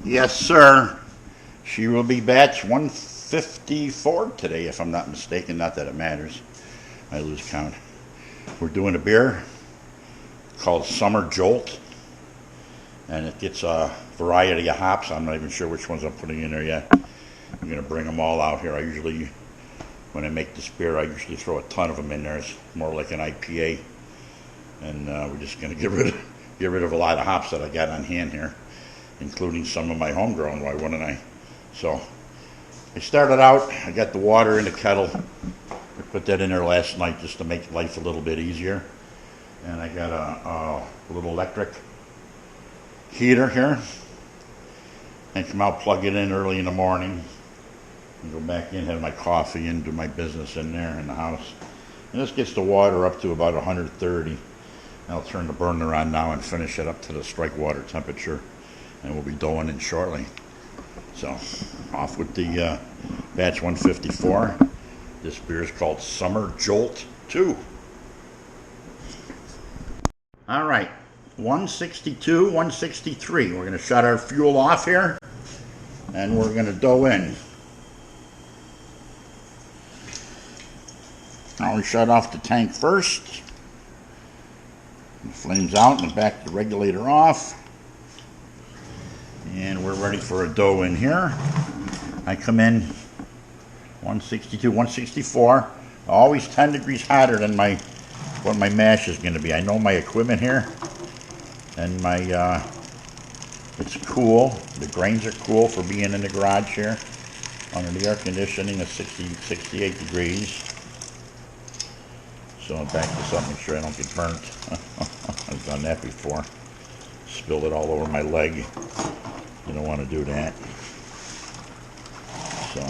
Yes, sir. She will be batch 154 today, if I'm not mistaken. Not that it matters. I lose count. We're doing a beer called Summer Jolt, and it gets a variety of hops. I'm not even sure which ones I'm putting in there yet. I'm going to bring them all out here. When I make this beer, I usually throw a ton of them in there. It's more like an IPA, and we're just going to get rid of a lot of hops that I got on hand here, including some of my homegrown. Why wouldn't I? So I started out. I got the water in the kettle. I put that in there last night just to make life a little bit easier. And I got a little electric heater here. And come out, plug it in early in the morning, and go back in, have my coffee, and do my business in there in the house. And this gets the water up to about 130. I'll turn the burner on now and finish it up to the strike water temperature, and we'll be doughing in shortly. So, off with the batch 154. This beer is called Summer Jolt 2. All right, 162, 163. We're going to shut our fuel off here, and we're going to dough in. Now we shut off the tank first. The flames out and back the regulator off. And we're ready for a dough in here. I come in 162, 164. Always 10 degrees hotter than what my mash is going to be. I know my equipment here, and it's cool. The grains are cool for being in the garage here under the air conditioning at 68 degrees. So I'll back this up, make sure I don't get burnt. I've done that before. Spilled it all over my leg. You don't want to do that. So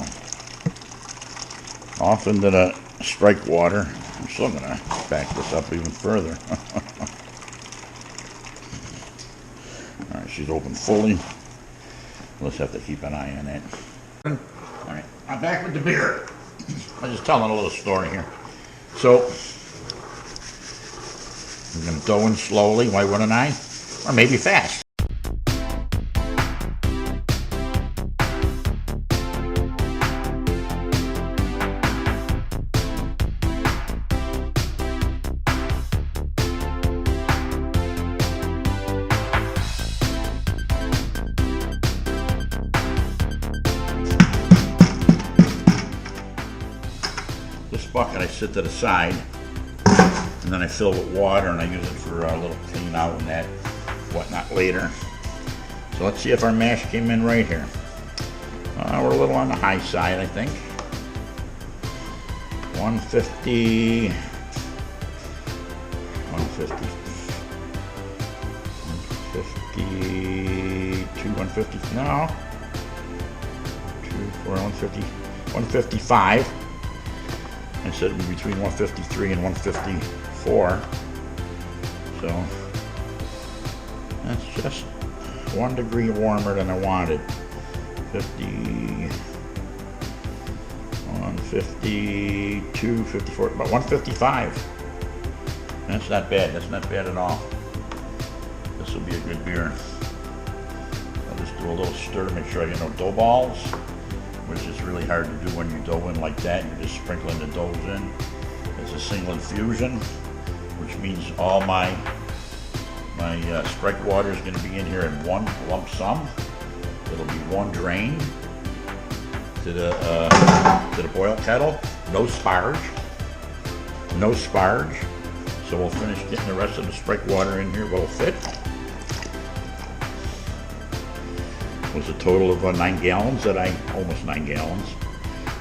off into the strike water. I'm still going to back this up even further. Alright, she's open fully. Let's have to keep an eye on that. Alright, I'm back with the beer. I'm just telling a little story here. So, I'm going to dough in slowly, why wouldn't I? Or maybe fast. This bucket I sit to the side, and then I fill with water, and I use it for a little clean out and that whatnot later. So let's see if our mash came in right here. We're a little on the high side, I think. 150, 150, 152, 150, no, 2, 4, 150, 155. I said it would be between 153 and 154. So that's just 1 degree warmer than I wanted. 50, 152, 54, about 155. That's not bad. That's not bad at all. This will be a good beer. I'll just do a little stir, make sure I get no dough balls, which is really hard to do when you dough in like that. You're just sprinkling the doughs in. It's a single infusion, which means all my strike water is going to be in here in one lump sum. It'll be one drain to the boil kettle. No sparge. No sparge. So we'll finish getting the rest of the strike water in here. Will fit. It was a total of 9 gallons almost 9 gallons.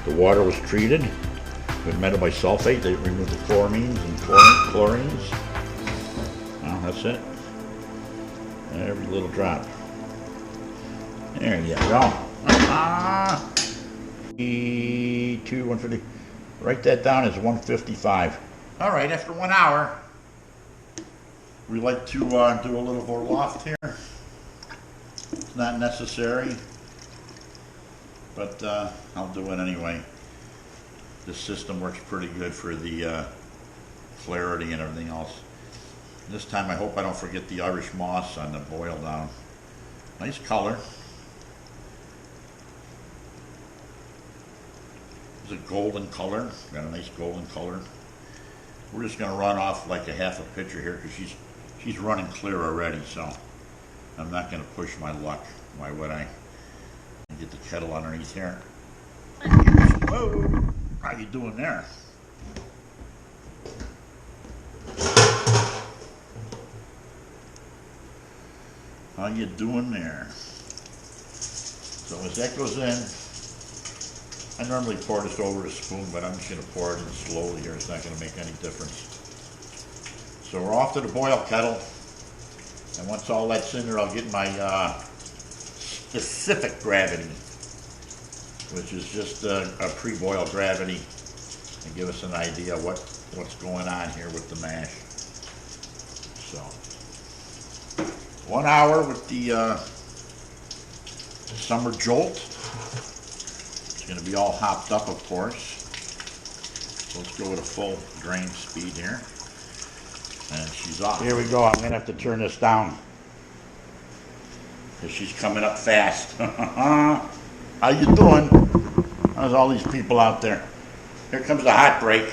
The water was treated with metabisulfate. They removed the chloramines and chlorines. Well, that's it. Every little drop. There you go. 150. Write that down as 155. All right, after 1 hour, we like to do a little more loft here. It's not necessary, but I'll do it anyway. This system works pretty good for the clarity and everything else. This time I hope I don't forget the Irish moss on the boil down. Nice color. It's a golden color. Got a nice golden color. We're just gonna run off like a half a pitcher here because she's running clear already, so I'm not gonna push my luck. Why would I? Get the kettle underneath here. Whoa! How you doing there? How you doing there? So as that goes in, I normally pour this over a spoon, but I'm just going to pour it in slowly here. It's not going to make any difference. So we're off to the boil kettle. And once all that's in there, I'll get my specific gravity, which is just a pre-boil gravity, and give us an idea what's going on here with the mash. So 1 hour with the summer Jolt. It's going to be all hopped up, of course. So let's go with a full drain speed here. And she's off. Here we go. I'm going to have to turn this down because she's coming up fast. How you doing? How's all these people out there? Here comes the hot break.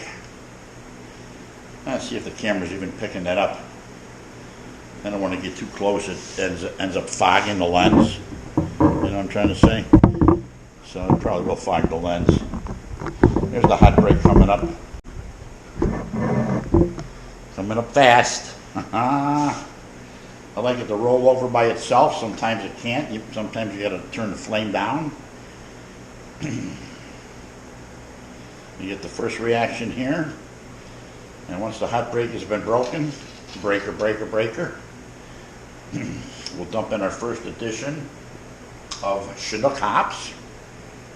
Let's see if the camera's even picking that up. I don't want to get too close. It ends up fogging the lens. You know what I'm trying to say? So it probably will fog the lens. There's the hot break coming up. Coming up fast. I like it to roll over by itself. Sometimes it can't. Sometimes you got to turn the flame down. You get the first reaction here. And once the hot break has been broken, breaker, breaker, breaker, we'll dump in our first addition of Chinook hops,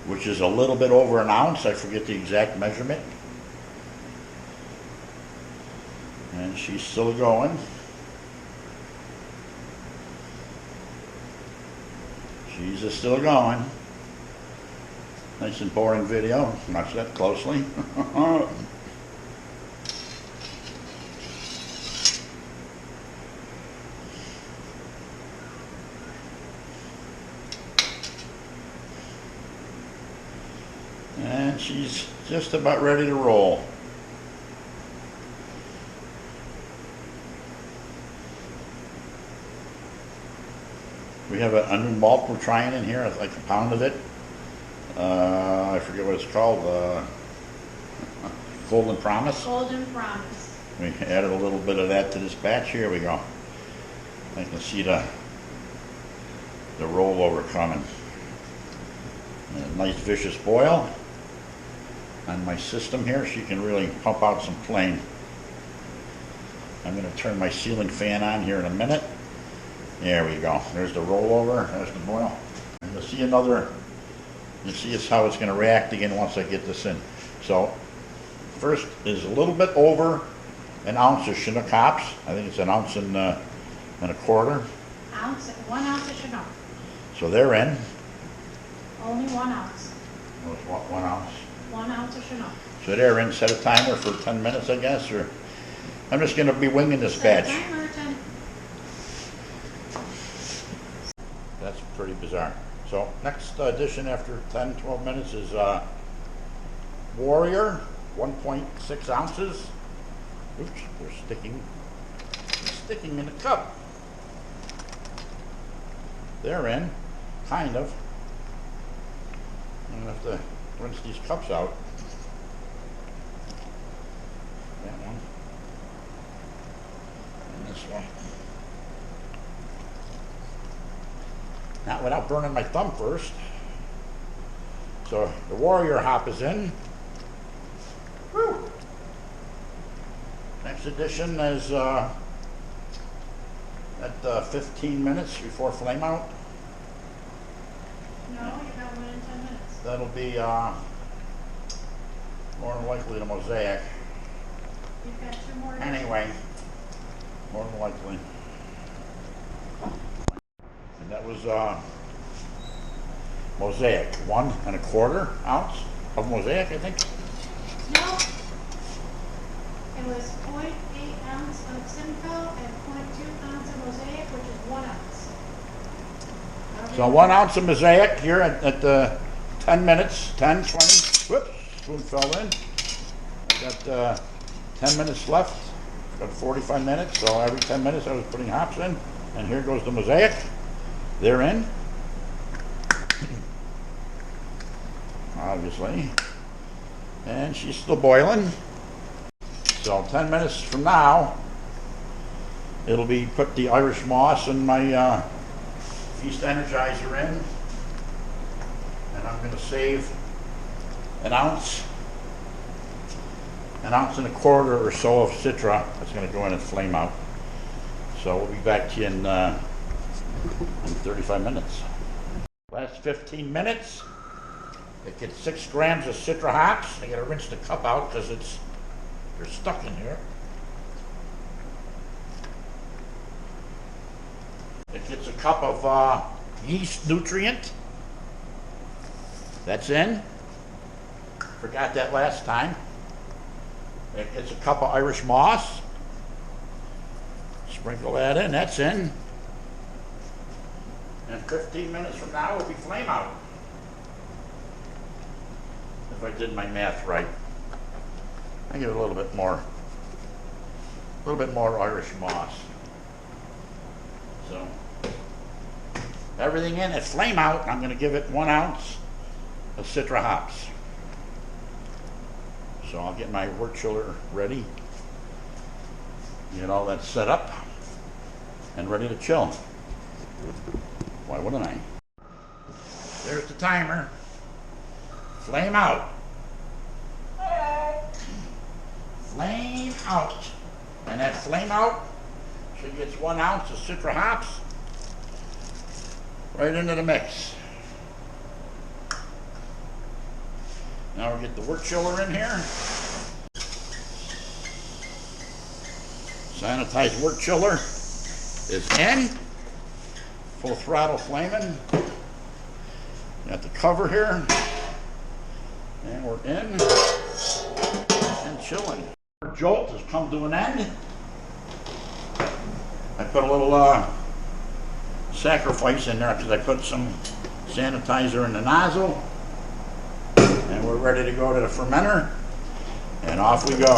which is a little bit over an ounce. I forget the exact measurement. And she's still going. She's still going. Nice and boring video. Watch that closely. And she's just about ready to roll. We have a new malt we're trying in here, like a pound of it. I forget what it's called. Golden Promise. Golden Promise. We added a little bit of that to this batch. Here we go. I can see the rollover coming. A nice vicious boil on my system here. She can really pump out some flame. I'm going to turn my ceiling fan on here in a minute. There we go. There's the rollover. There's the boil. And you'll see how it's going to react again once I get this in. So first is a little bit over an ounce of Chinook hops. I think it's an ounce and a quarter. 1 ounce of Chinook. So they're in. Only 1 ounce. What's 1 ounce? 1 ounce of Chinook. So they're in. Set a timer for 10 minutes, I guess, or I'm just going to be winging this batch. Timer 10. That's pretty bizarre. So next addition after 10, 12 minutes is Warrior, 1.6 ounces. Oops, they're sticking in the cup. They're in, kind of. I'm gonna have to rinse these cups out. That one. And this one. Not without burning my thumb first. So the Warrior hop is in. Woo. Next addition is at 15 minutes before flame out. No, you got 1 in 10 minutes. That'll be more than likely the Mosaic. You've got 2 more. Anyway, more than likely. And that was Mosaic, 1 1/4 ounce of Mosaic, I think. No. It was 0.8 ounce of Simcoe and 0.2 ounce of Mosaic, which is 1 ounce. So 1 ounce of Mosaic here at the 10 minutes, 10, 20, whoops, spoon fell in. I got 10 minutes left, got 45 minutes, so every 10 minutes I was putting hops in. And here goes the Mosaic, they're in. Obviously. And she's still boiling. So 10 minutes from now, it'll be put the Irish moss and my yeast energizer in. And I'm going to save an ounce and a quarter or so of Citra. That's going to go in and flame out. So we'll be back to you in 35 minutes. Last 15 minutes. It gets 6 grams of Citra hops. I got to rinse the cup out because they're stuck in here. It gets a cup of yeast nutrient. That's in. Forgot that last time. It gets a cup of Irish moss. Sprinkle that in. That's in. And 15 minutes from now will be flame out. If I did my math right. I give it a little bit more Irish moss. So everything in at flame out. I'm going to give it 1 ounce of Citra hops. So I'll get my wort chiller ready, get all that set up, and ready to chill. Why wouldn't I? There's the timer. Flame out. Flame out. And that flame out, she gets 1 ounce of Citra hops right into the mix. Now we'll get the wort chiller in here. Sanitized wort chiller is in. Full throttle flaming. Got the cover here. And we're in and chilling. Jolt has come to an end. I put a little sacrifice in there because I put some sanitizer in the nozzle. And we're ready to go to the fermenter. And off we go.